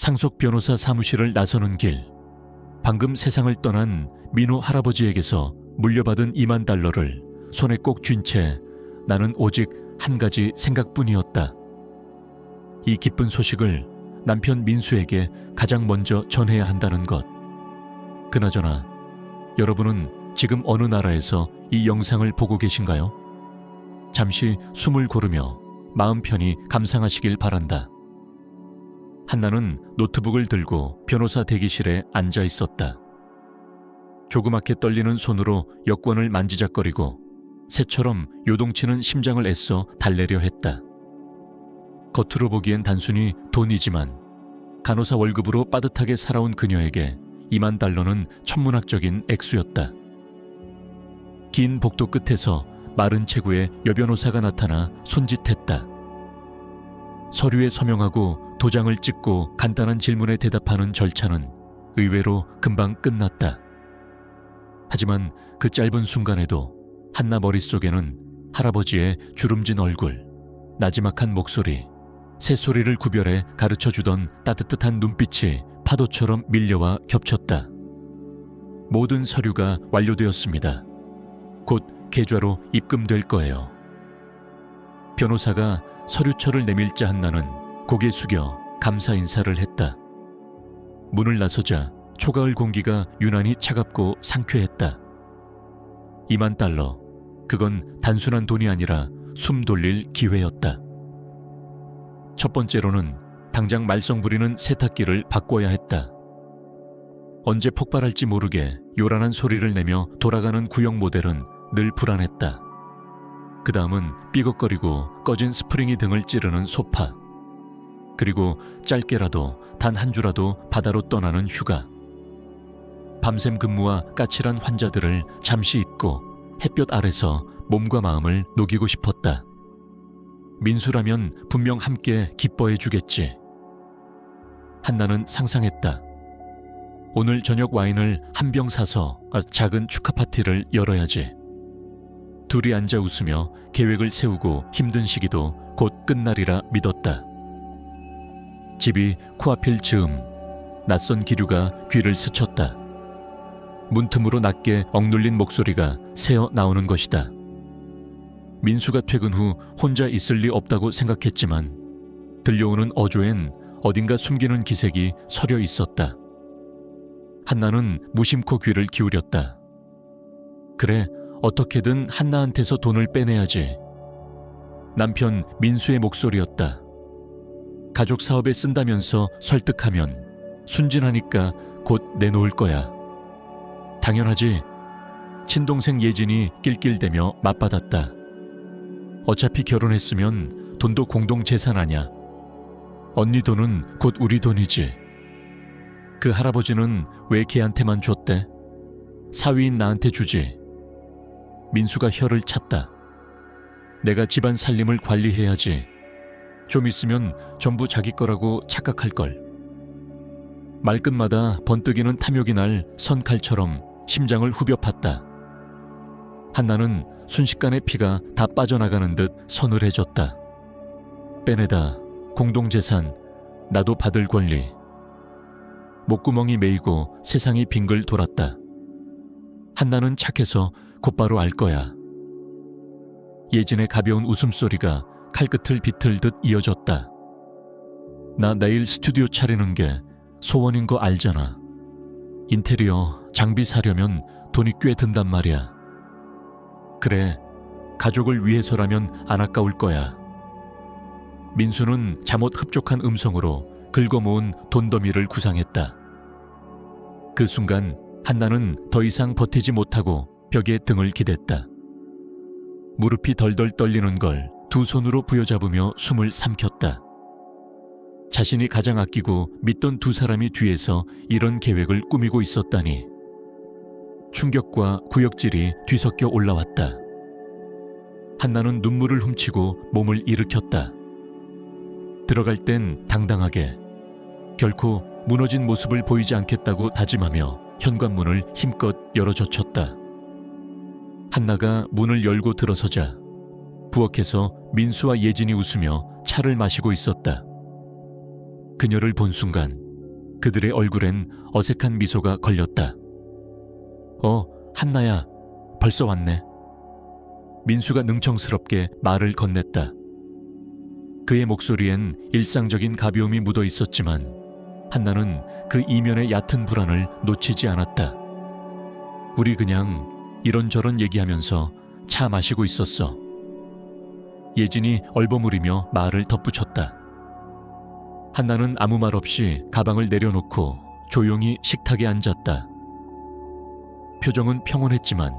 상속 변호사 사무실을 나서는 길, 방금 세상을 떠난 민호 할아버지에게서 물려받은 2만 달러를 손에 꼭 쥔 채 나는 오직 한 가지 생각뿐이었다. 이 기쁜 소식을 남편 민수에게 가장 먼저 전해야 한다는 것. 그나저나 여러분은 지금 어느 나라에서 이 영상을 보고 계신가요? 잠시 숨을 고르며 마음 편히 감상하시길 바란다. 한나는 노트북을 들고 변호사 대기실에 앉아 있었다. 조그맣게 떨리는 손으로 여권을 만지작거리고 새처럼 요동치는 심장을 애써 달래려 했다. 겉으로 보기엔 단순히 돈이지만 간호사 월급으로 빠듯하게 살아온 그녀에게 2만 달러는 천문학적인 액수였다. 긴 복도 끝에서 마른 체구의 여변호사가 나타나 손짓했다. 서류에 서명하고 도장을 찍고 간단한 질문에 대답하는 절차는 의외로 금방 끝났다. 하지만 그 짧은 순간에도 한나 머릿속에는 할아버지의 주름진 얼굴, 나지막한 목소리, 새소리를 구별해 가르쳐주던 따뜻한 눈빛이 파도처럼 밀려와 겹쳤다. 모든 서류가 완료되었습니다. 곧 계좌로 입금될 거예요. 변호사가 서류철을 내밀자 한나는 고개 숙여 감사 인사를 했다. 문을 나서자 초가을 공기가 유난히 차갑고 상쾌했다. 2만 달러, 그건 단순한 돈이 아니라 숨 돌릴 기회였다. 첫 번째로는 당장 말썽 부리는 세탁기를 바꿔야 했다. 언제 폭발할지 모르게 요란한 소리를 내며 돌아가는 구형 모델은 늘 불안했다. 그 다음은 삐걱거리고 꺼진 스프링이 등을 찌르는 소파. 그리고 짧게라도 단 한 주라도 바다로 떠나는 휴가. 밤샘 근무와 까칠한 환자들을 잠시 잊고 햇볕 아래서 몸과 마음을 녹이고 싶었다. 민수라면 분명 함께 기뻐해 주겠지. 한나는 상상했다. 오늘 저녁 와인을 한 병 사서 작은 축하 파티를 열어야지. 둘이 앉아 웃으며 계획을 세우고 힘든 시기도 곧 끝나리라 믿었다. 집이 코앞일 즈음 낯선 기류가 귀를 스쳤다. 문틈으로 낮게 억눌린 목소리가 새어 나오는 것이다. 민수가 퇴근 후 혼자 있을 리 없다고 생각했지만 들려오는 어조엔 어딘가 숨기는 기색이 서려 있었다. 한나는 무심코 귀를 기울였다. 그래, 어떻게든 한나한테서 돈을 빼내야지. 남편 민수의 목소리였다. 가족 사업에 쓴다면서 설득하면 순진하니까 곧 내놓을 거야. 당연하지. 친동생 예진이 낄낄대며 맞받았다. 어차피 결혼했으면 돈도 공동재산 아냐. 언니 돈은 곧 우리 돈이지. 그 할아버지는 왜 걔한테만 줬대? 사위인 나한테 주지. 민수가 혀를 찼다. 내가 집안 살림을 관리해야지. 좀 있으면 전부 자기 거라고 착각할걸. 말끝마다 번뜩이는 탐욕이 날 선칼처럼 심장을 후벼 팠다. 한나는 순식간에 피가 다 빠져나가는 듯 서늘해졌다. 빼내다, 공동재산, 나도 받을 권리. 목구멍이 메이고 세상이 빙글 돌았다. 한나는 착해서 곧바로 알 거야. 예진의 가벼운 웃음소리가 칼끝을 비틀듯 이어졌다. 나 내일 스튜디오 차리는 게 소원인 거 알잖아. 인테리어, 장비 사려면 돈이 꽤 든단 말이야. 그래, 가족을 위해서라면 안 아까울 거야. 민수는 잠옷 흡족한 음성으로 긁어모은 돈더미를 구상했다. 그 순간 한나는 더 이상 버티지 못하고 벽에 등을 기댔다. 무릎이 덜덜 떨리는 걸 두 손으로 부여잡으며 숨을 삼켰다. 자신이 가장 아끼고 믿던 두 사람이 뒤에서 이런 계획을 꾸미고 있었다니. 충격과 구역질이 뒤섞여 올라왔다. 한나는 눈물을 훔치고 몸을 일으켰다. 들어갈 땐 당당하게, 결코 무너진 모습을 보이지 않겠다고 다짐하며 현관문을 힘껏 열어젖혔다. 한나가 문을 열고 들어서자 부엌에서 민수와 예진이 웃으며 차를 마시고 있었다. 그녀를 본 순간 그들의 얼굴엔 어색한 미소가 걸렸다. 한나야, 벌써 왔네. 민수가 능청스럽게 말을 건넸다. 그의 목소리엔 일상적인 가벼움이 묻어 있었지만 한나는 그 이면의 얕은 불안을 놓치지 않았다. 우리 그냥 이런저런 얘기하면서 차 마시고 있었어. 예진이 얼버무리며 말을 덧붙였다. 한나는 아무 말 없이 가방을 내려놓고 조용히 식탁에 앉았다. 표정은 평온했지만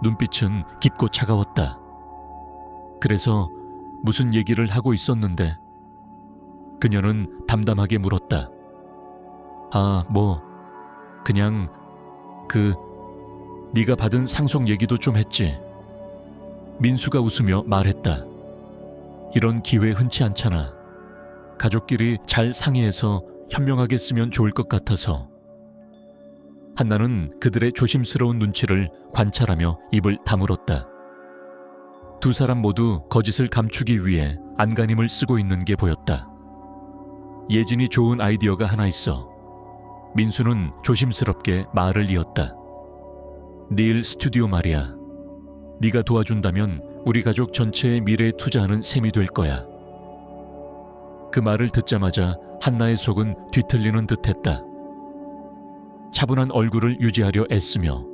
눈빛은 깊고 차가웠다. 그래서 무슨 얘기를 하고 있었는데? 그녀는 담담하게 물었다. 그냥 네가 받은 상속 얘기도 좀 했지. 민수가 웃으며 말했다. 이런 기회 흔치 않잖아. 가족끼리 잘 상의해서 현명하게 쓰면 좋을 것 같아서. 한나는 그들의 조심스러운 눈치를 관찰하며 입을 다물었다. 두 사람 모두 거짓을 감추기 위해 안간힘을 쓰고 있는 게 보였다. 예진이 좋은 아이디어가 하나 있어. 민수는 조심스럽게 말을 이었다. 닐 스튜디오 말이야. 네가 도와준다면 우리 가족 전체의 미래에 투자하는 셈이 될 거야. 그 말을 듣자마자 한나의 속은 뒤틀리는 듯했다. 차분한 얼굴을 유지하려 애쓰며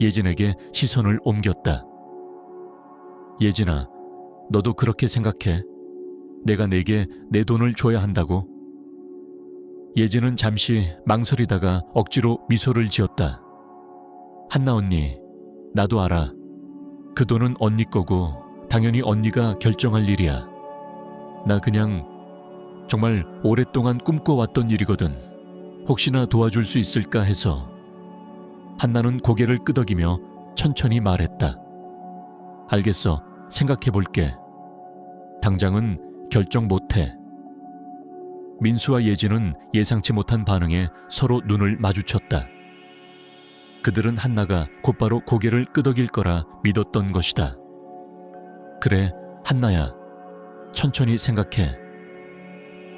예진에게 시선을 옮겼다. 예진아, 너도 그렇게 생각해? 내가 내게 내 돈을 줘야 한다고? 예진은 잠시 망설이다가 억지로 미소를 지었다. 한나 언니, 나도 알아. 그 돈은 언니 거고 당연히 언니가 결정할 일이야. 나 그냥 정말 오랫동안 꿈꿔왔던 일이거든. 혹시나 도와줄 수 있을까 해서. 한나는 고개를 끄덕이며 천천히 말했다. 알겠어. 생각해볼게. 당장은 결정 못해. 민수와 예진은 예상치 못한 반응에 서로 눈을 마주쳤다. 그들은 한나가 곧바로 고개를 끄덕일 거라 믿었던 것이다. 그래, 한나야. 천천히 생각해.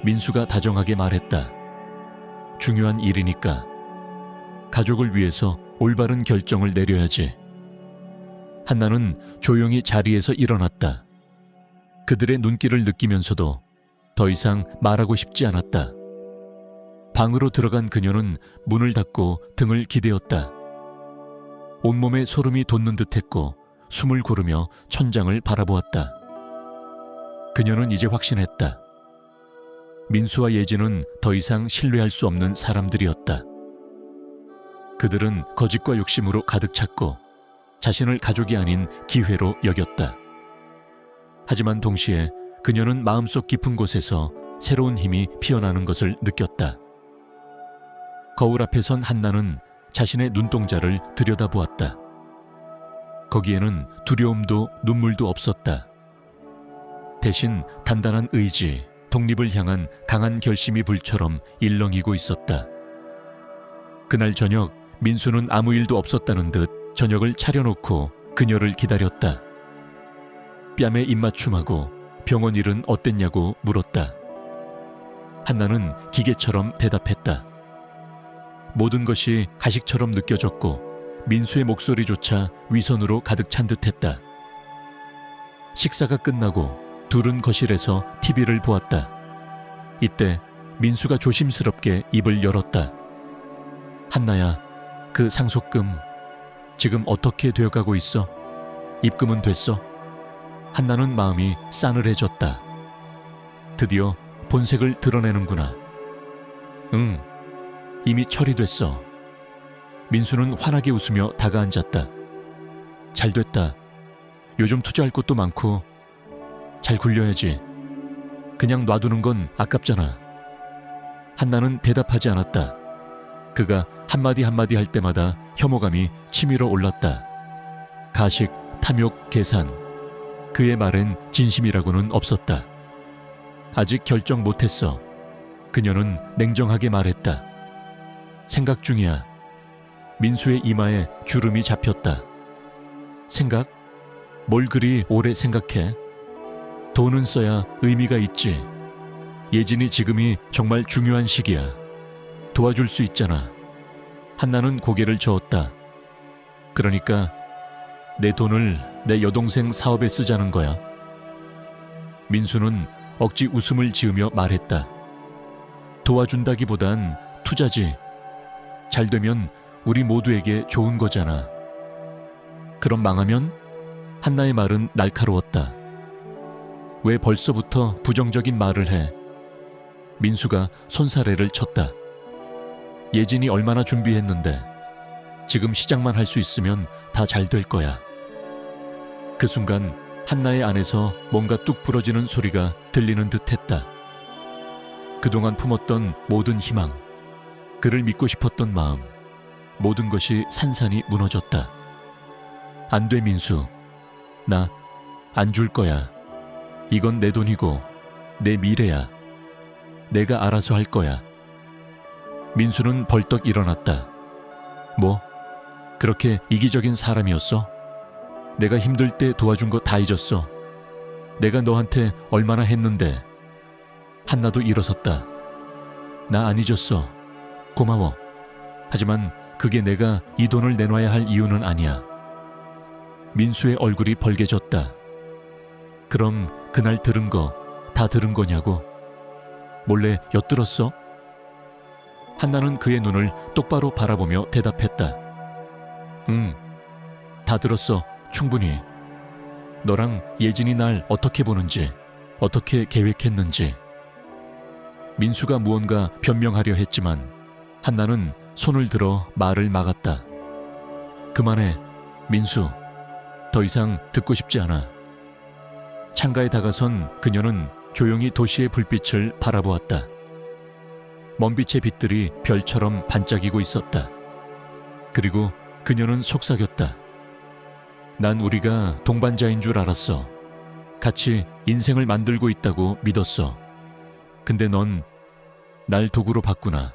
민수가 다정하게 말했다. 중요한 일이니까. 가족을 위해서 올바른 결정을 내려야지. 한나는 조용히 자리에서 일어났다. 그들의 눈길을 느끼면서도 더 이상 말하고 싶지 않았다. 방으로 들어간 그녀는 문을 닫고 등을 기대었다. 온몸에 소름이 돋는 듯했고 숨을 고르며 천장을 바라보았다. 그녀는 이제 확신했다. 민수와 예진은 더 이상 신뢰할 수 없는 사람들이었다. 그들은 거짓과 욕심으로 가득 찼고 자신을 가족이 아닌 기회로 여겼다. 하지만 동시에 그녀는 마음속 깊은 곳에서 새로운 힘이 피어나는 것을 느꼈다. 거울 앞에 선 한나는 자신의 눈동자를 들여다보았다. 거기에는 두려움도 눈물도 없었다. 대신 단단한 의지, 독립을 향한 강한 결심이 불처럼 일렁이고 있었다. 그날 저녁 민수는 아무 일도 없었다는 듯 저녁을 차려놓고 그녀를 기다렸다. 뺨에 입맞춤하고 병원 일은 어땠냐고 물었다. 한나는 기계처럼 대답했다. 모든 것이 가식처럼 느껴졌고 민수의 목소리조차 위선으로 가득 찬 듯했다. 식사가 끝나고 둘은 거실에서 TV를 보았다. 이때 민수가 조심스럽게 입을 열었다. 한나야, 그 상속금 지금 어떻게 되어가고 있어? 입금은 됐어? 한나는 마음이 싸늘해졌다. 드디어 본색을 드러내는구나. 응, 이미 처리됐어. 민수는 환하게 웃으며 다가앉았다. 잘됐다. 요즘 투자할 것도 많고 잘 굴려야지. 그냥 놔두는 건 아깝잖아. 한나는 대답하지 않았다. 그가 한마디 한마디 할 때마다 혐오감이 치밀어 올랐다. 가식, 탐욕, 계산. 그의 말엔 진심이라고는 없었다. 아직 결정 못했어. 그녀는 냉정하게 말했다. 생각 중이야. 민수의 이마에 주름이 잡혔다. 생각? 뭘 그리 오래 생각해? 돈은 써야 의미가 있지. 예진이 지금이 정말 중요한 시기야. 도와줄 수 있잖아. 한나는 고개를 저었다. 그러니까 내 돈을 내 여동생 사업에 쓰자는 거야. 민수는 억지 웃음을 지으며 말했다. 도와준다기보단 투자지. 잘 되면 우리 모두에게 좋은 거잖아. 그럼 망하면? 한나의 말은 날카로웠다. 왜 벌써부터 부정적인 말을 해? 민수가 손사래를 쳤다. 예진이 얼마나 준비했는데 지금 시작만 할 수 있으면 다 잘 될 거야. 그 순간 한나의 안에서 뭔가 뚝 부러지는 소리가 들리는 듯 했다. 그동안 품었던 모든 희망, 그를 믿고 싶었던 마음, 모든 것이 산산이 무너졌다. 안 돼, 민수. 나 안 줄 거야. 이건 내 돈이고 내 미래야. 내가 알아서 할 거야. 민수는 벌떡 일어났다. 뭐? 그렇게 이기적인 사람이었어? 내가 힘들 때 도와준 거 다 잊었어. 내가 너한테 얼마나 했는데. 한나도 일어섰다. 나 안 잊었어. 고마워. 하지만 그게 내가 이 돈을 내놔야 할 이유는 아니야. 민수의 얼굴이 벌개졌다. 그럼 그날 들은 거 다 들은 거냐고? 몰래 엿들었어? 한나는 그의 눈을 똑바로 바라보며 대답했다. 응, 다 들었어. 충분히. 너랑 예진이 날 어떻게 보는지, 어떻게 계획했는지. 민수가 무언가 변명하려 했지만 한나는 손을 들어 말을 막았다. 그만해, 민수. 더 이상 듣고 싶지 않아. 창가에 다가선 그녀는 조용히 도시의 불빛을 바라보았다. 먼빛의 빛들이 별처럼 반짝이고 있었다. 그리고 그녀는 속삭였다. 난 우리가 동반자인 줄 알았어. 같이 인생을 만들고 있다고 믿었어. 근데 넌 날 도구로 봤구나.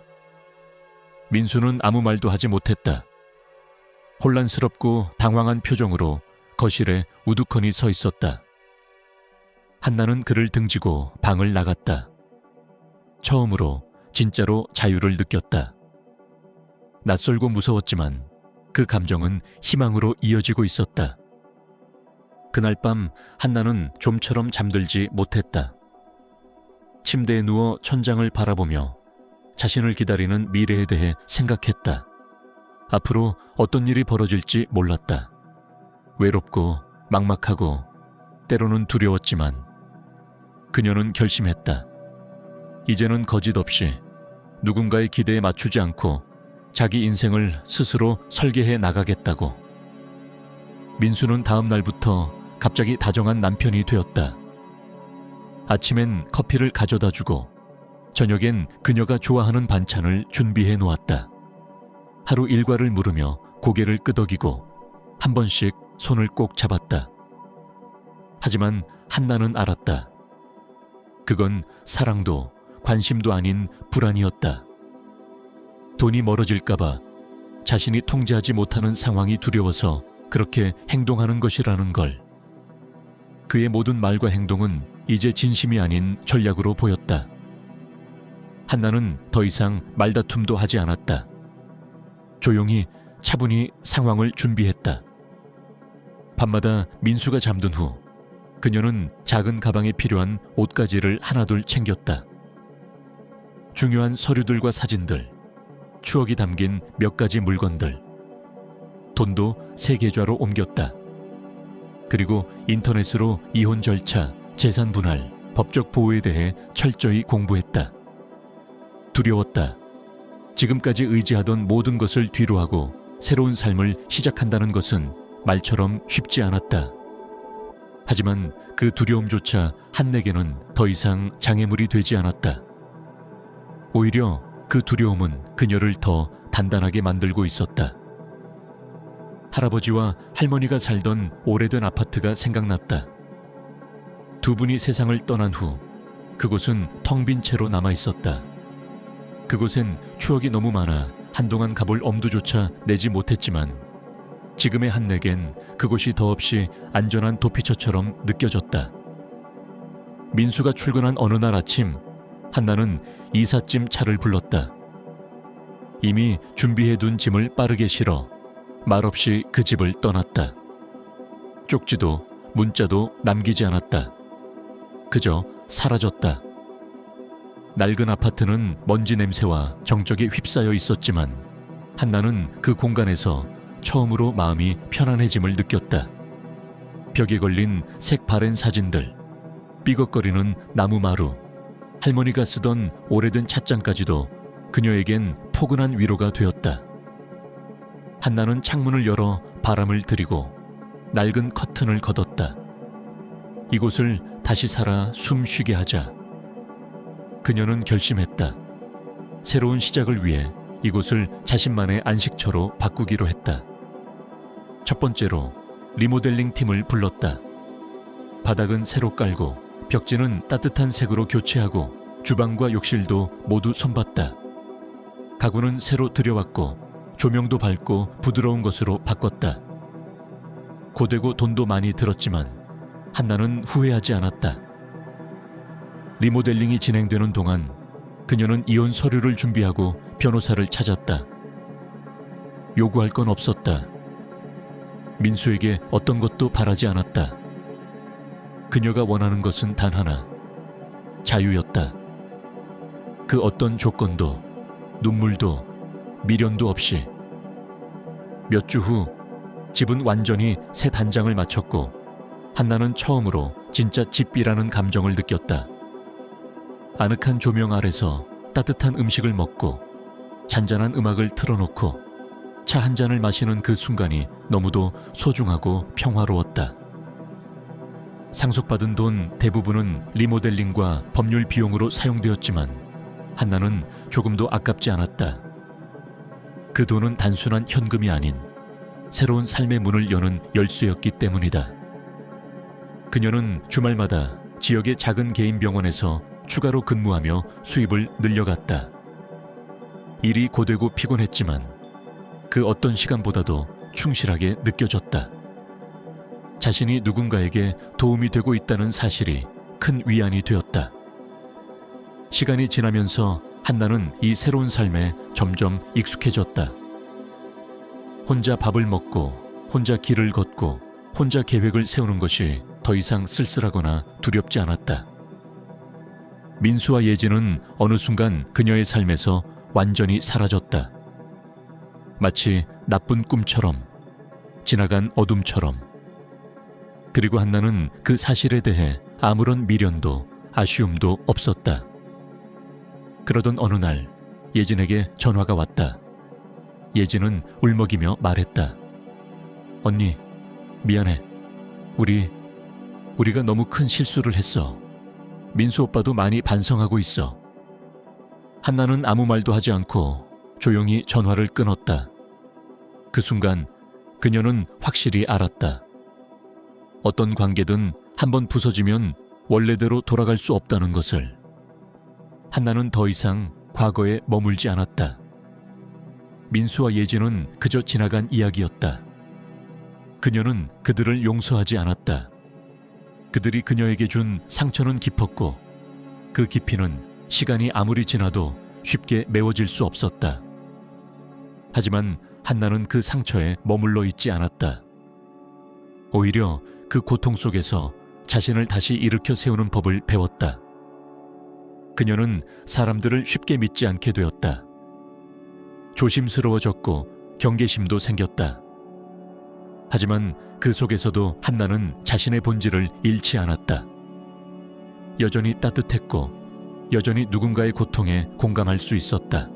민수는 아무 말도 하지 못했다. 혼란스럽고 당황한 표정으로 거실에 우두커니 서 있었다. 한나는 그를 등지고 방을 나갔다. 처음으로 진짜로 자유를 느꼈다. 낯설고 무서웠지만 그 감정은 희망으로 이어지고 있었다. 그날 밤 한나는 좀처럼 잠들지 못했다. 침대에 누워 천장을 바라보며 자신을 기다리는 미래에 대해 생각했다. 앞으로 어떤 일이 벌어질지 몰랐다. 외롭고 막막하고 때로는 두려웠지만 그녀는 결심했다. 이제는 거짓 없이 누군가의 기대에 맞추지 않고 자기 인생을 스스로 설계해 나가겠다고. 민수는 다음 날부터 갑자기 다정한 남편이 되었다. 아침엔 커피를 가져다 주고 저녁엔 그녀가 좋아하는 반찬을 준비해 놓았다. 하루 일과를 물으며 고개를 끄덕이고 한 번씩 손을 꼭 잡았다. 하지만 한나는 알았다. 그건 사랑도 관심도 아닌 불안이었다. 돈이 멀어질까봐, 자신이 통제하지 못하는 상황이 두려워서 그렇게 행동하는 것이라는 걸. 그의 모든 말과 행동은 이제 진심이 아닌 전략으로 보였다. 한나는 더 이상 말다툼도 하지 않았다. 조용히 차분히 상황을 준비했다. 밤마다 민수가 잠든 후 그녀는 작은 가방에 필요한 옷가지를 하나둘 챙겼다. 중요한 서류들과 사진들, 추억이 담긴 몇 가지 물건들, 돈도 새 계좌로 옮겼다. 그리고 인터넷으로 이혼 절차, 재산 분할, 법적 보호에 대해 철저히 공부했다. 두려웠다. 지금까지 의지하던 모든 것을 뒤로하고 새로운 삶을 시작한다는 것은 말처럼 쉽지 않았다. 하지만 그 두려움조차 한내게는 더 이상 장애물이 되지 않았다. 오히려 그 두려움은 그녀를 더 단단하게 만들고 있었다. 할아버지와 할머니가 살던 오래된 아파트가 생각났다. 두 분이 세상을 떠난 후 그곳은 텅 빈 채로 남아 있었다. 그곳엔 추억이 너무 많아 한동안 가볼 엄두조차 내지 못했지만 지금의 한내겐 그곳이 더없이 안전한 도피처처럼 느껴졌다. 민수가 출근한 어느 날 아침, 한나는 이삿짐 차를 불렀다. 이미 준비해둔 짐을 빠르게 실어 말없이 그 집을 떠났다. 쪽지도 문자도 남기지 않았다. 그저 사라졌다. 낡은 아파트는 먼지 냄새와 정적에 휩싸여 있었지만 한나는 그 공간에서 처음으로 마음이 편안해짐을 느꼈다. 벽에 걸린 색 바랜 사진들, 삐걱거리는 나무 마루, 할머니가 쓰던 오래된 찻잔까지도 그녀에겐 포근한 위로가 되었다. 한나는 창문을 열어 바람을 들이고 낡은 커튼을 걷었다. 이곳을 다시 살아 숨 쉬게 하자. 그녀는 결심했다. 새로운 시작을 위해 이곳을 자신만의 안식처로 바꾸기로 했다. 첫 번째로 리모델링 팀을 불렀다. 바닥은 새로 깔고 벽지는 따뜻한 색으로 교체하고 주방과 욕실도 모두 손봤다. 가구는 새로 들여왔고 조명도 밝고 부드러운 것으로 바꿨다. 고되고 돈도 많이 들었지만 한나는 후회하지 않았다. 리모델링이 진행되는 동안 그녀는 이혼 서류를 준비하고 변호사를 찾았다. 요구할 건 없었다. 민수에게 어떤 것도 바라지 않았다. 그녀가 원하는 것은 단 하나, 자유였다. 그 어떤 조건도, 눈물도, 미련도 없이. 몇 주 후 집은 완전히 새 단장을 마쳤고 한나는 처음으로 진짜 집이라는 감정을 느꼈다. 아늑한 조명 아래서 따뜻한 음식을 먹고 잔잔한 음악을 틀어놓고 차 한 잔을 마시는 그 순간이 너무도 소중하고 평화로웠다. 상속받은 돈 대부분은 리모델링과 법률 비용으로 사용되었지만 한나는 조금도 아깝지 않았다. 그 돈은 단순한 현금이 아닌 새로운 삶의 문을 여는 열쇠였기 때문이다. 그녀는 주말마다 지역의 작은 개인 병원에서 추가로 근무하며 수입을 늘려갔다. 일이 고되고 피곤했지만 그 어떤 시간보다도 충실하게 느껴졌다. 자신이 누군가에게 도움이 되고 있다는 사실이 큰 위안이 되었다. 시간이 지나면서 한나는 이 새로운 삶에 점점 익숙해졌다. 혼자 밥을 먹고 혼자 길을 걷고 혼자 계획을 세우는 것이 더 이상 쓸쓸하거나 두렵지 않았다. 민수와 예진은 어느 순간 그녀의 삶에서 완전히 사라졌다. 마치 나쁜 꿈처럼, 지나간 어둠처럼. 그리고 한나는 그 사실에 대해 아무런 미련도 아쉬움도 없었다. 그러던 어느 날 예진에게 전화가 왔다. 예진은 울먹이며 말했다. 언니, 미안해. 우리가 너무 큰 실수를 했어. 민수 오빠도 많이 반성하고 있어. 한나는 아무 말도 하지 않고 조용히 전화를 끊었다. 그 순간 그녀는 확실히 알았다. 어떤 관계든 한번 부서지면 원래대로 돌아갈 수 없다는 것을. 한나는 더 이상 과거에 머물지 않았다. 민수와 예진은 그저 지나간 이야기였다. 그녀는 그들을 용서하지 않았다. 그들이 그녀에게 준 상처는 깊었고 그 깊이는 시간이 아무리 지나도 쉽게 메워질 수 없었다. 하지만 한나는 그 상처에 머물러 있지 않았다. 오히려 그 고통 속에서 자신을 다시 일으켜 세우는 법을 배웠다. 그녀는 사람들을 쉽게 믿지 않게 되었다. 조심스러워졌고 경계심도 생겼다. 하지만 그 속에서도 한나는 자신의 본질을 잃지 않았다. 여전히 따뜻했고 여전히 누군가의 고통에 공감할 수 있었다.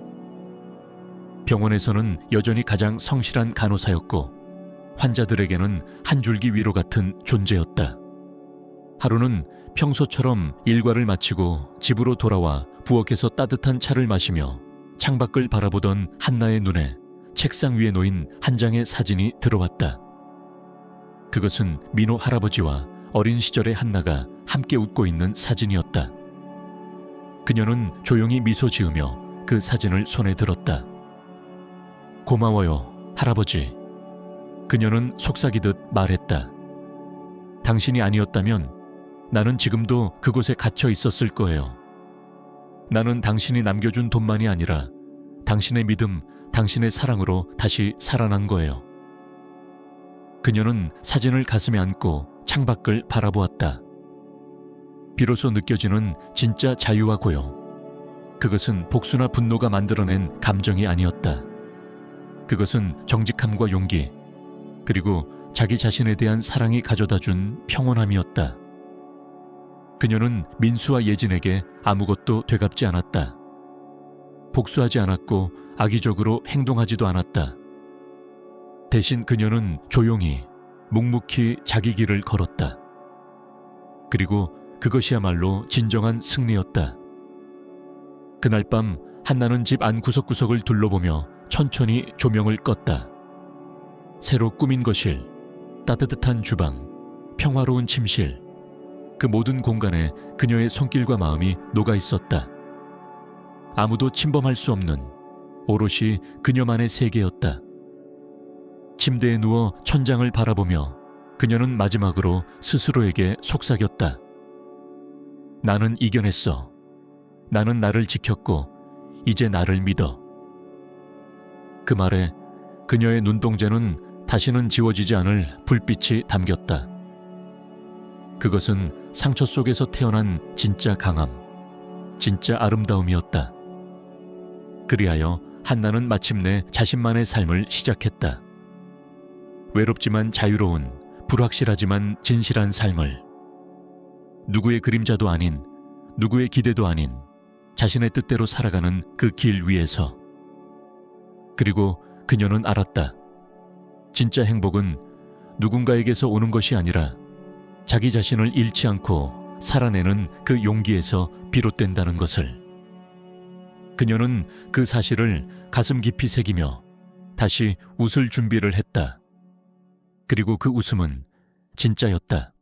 병원에서는 여전히 가장 성실한 간호사였고 환자들에게는 한 줄기 위로 같은 존재였다. 하루는 평소처럼 일과를 마치고 집으로 돌아와 부엌에서 따뜻한 차를 마시며 창밖을 바라보던 한나의 눈에 책상 위에 놓인 한 장의 사진이 들어왔다. 그것은 민호 할아버지와 어린 시절의 한나가 함께 웃고 있는 사진이었다. 그녀는 조용히 미소 지으며 그 사진을 손에 들었다. 고마워요, 할아버지. 그녀는 속삭이듯 말했다. 당신이 아니었다면 나는 지금도 그곳에 갇혀 있었을 거예요. 나는 당신이 남겨준 돈만이 아니라 당신의 믿음, 당신의 사랑으로 다시 살아난 거예요. 그녀는 사진을 가슴에 안고 창밖을 바라보았다. 비로소 느껴지는 진짜 자유와 고요. 그것은 복수나 분노가 만들어낸 감정이 아니었다. 그것은 정직함과 용기, 그리고 자기 자신에 대한 사랑이 가져다준 평온함이었다. 그녀는 민수와 예진에게 아무것도 되갚지 않았다. 복수하지 않았고 악의적으로 행동하지도 않았다. 대신 그녀는 조용히, 묵묵히 자기 길을 걸었다. 그리고 그것이야말로 진정한 승리였다. 그날 밤 한나는 집 안 구석구석을 둘러보며 천천히 조명을 껐다. 새로 꾸민 거실, 따뜻한 주방, 평화로운 침실, 그 모든 공간에 그녀의 손길과 마음이 녹아 있었다. 아무도 침범할 수 없는 오롯이 그녀만의 세계였다. 침대에 누워 천장을 바라보며 그녀는 마지막으로 스스로에게 속삭였다. 나는 이겨냈어. 나는 나를 지켰고 이제 나를 믿어. 그 말에 그녀의 눈동자는 다시는 지워지지 않을 불빛이 담겼다. 그것은 상처 속에서 태어난 진짜 강함, 진짜 아름다움이었다. 그리하여 한나는 마침내 자신만의 삶을 시작했다. 외롭지만 자유로운, 불확실하지만 진실한 삶을. 누구의 그림자도 아닌, 누구의 기대도 아닌 자신의 뜻대로 살아가는 그 길 위에서. 그리고 그녀는 알았다. 진짜 행복은 누군가에게서 오는 것이 아니라 자기 자신을 잃지 않고 살아내는 그 용기에서 비롯된다는 것을. 그녀는 그 사실을 가슴 깊이 새기며 다시 웃을 준비를 했다. 그리고 그 웃음은 진짜였다.